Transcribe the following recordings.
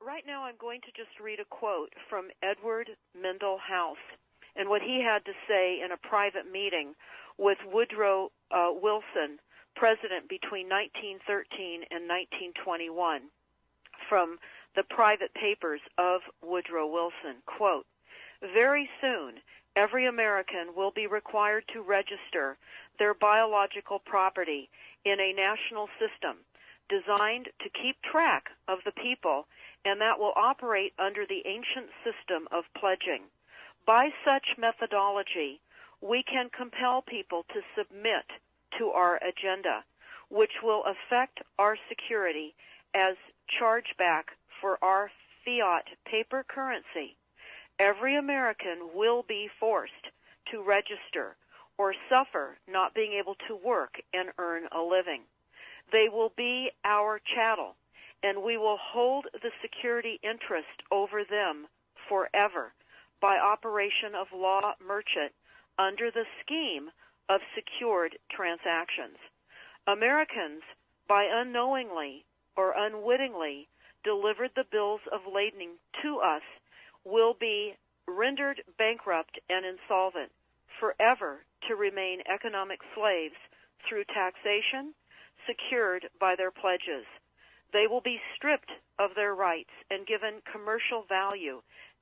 right now I'm going to just read a quote from Edward Mendell House and what he had to say in a private meeting with Woodrow Wilson, president between 1913 and 1921, from the private papers of Woodrow Wilson. Quote, "Very soon, every American will be required to register their biological property in a national system designed to keep track of the people, and that will operate under the ancient system of pledging. By such methodology, we can compel people to submit to our agenda, which will affect our security as chargeback for our fiat paper currency. Every American will be forced to register or suffer not being able to work and earn a living. They will be our chattel, and we will hold the security interest over them forever by operation of law merchant under the scheme of secured transactions. Americans, by unknowingly or unwittingly delivered the bills of lading to us, will be rendered bankrupt and insolvent, forever to remain economic slaves through taxation secured by their pledges. They will be stripped of their rights and given commercial value,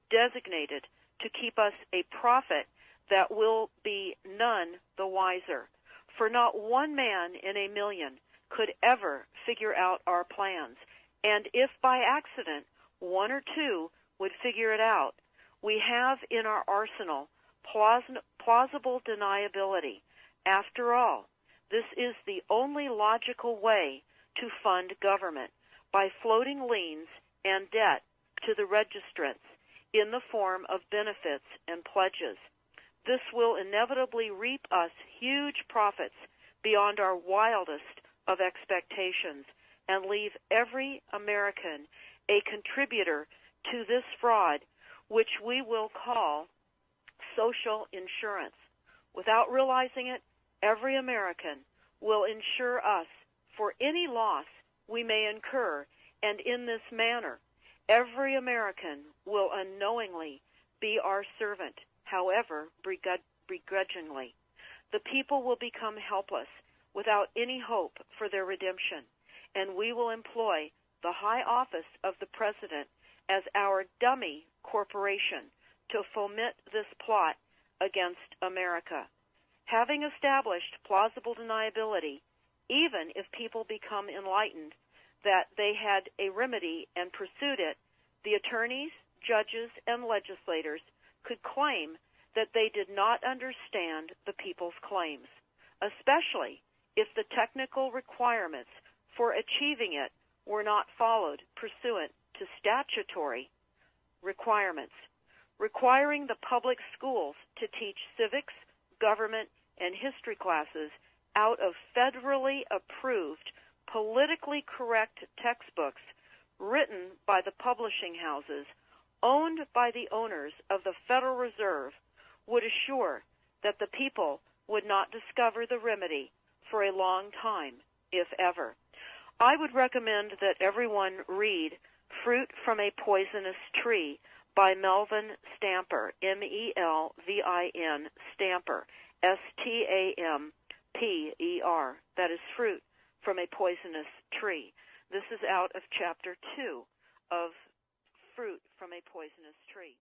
designated to keep us a profit that will be none the wiser. For not one man in a million could ever figure out our plans, and if by accident one or two would figure it out, we have in our arsenal plausible deniability. After all, this is the only logical way to fund government, by floating liens and debt to the registrants in the form of benefits and pledges. This will inevitably reap us huge profits beyond our wildest of expectations and leave every American a contributor to this fraud, which we will call social insurance. Without realizing it, every American will insure us for any loss we may incur, and in this manner, every American will unknowingly be our servant, however begrudgingly. The people will become helpless without any hope for their redemption, and we will employ the high office of the President as our dummy corporation to foment this plot against America. Having established plausible deniability, even if people become enlightened that they had a remedy and pursued it, the attorneys, judges, and legislators could claim that they did not understand the people's claims, especially if the technical requirements for achieving it were not followed pursuant to statutory requirements, requiring the public schools to teach civics, government, and history classes out of federally approved, politically correct textbooks written by the publishing houses owned by the owners of the Federal Reserve would assure that the people would not discover the remedy for a long time, if ever. I would recommend that everyone read Fruit from a Poisonous Tree by Melvin Stamper, M-E-L-V-I-N, Stamper, S-T-A-M-P-E-R. That is Fruit from a Poisonous Tree. This is out of Chapter 2 of Fruit from a Poisonous Tree.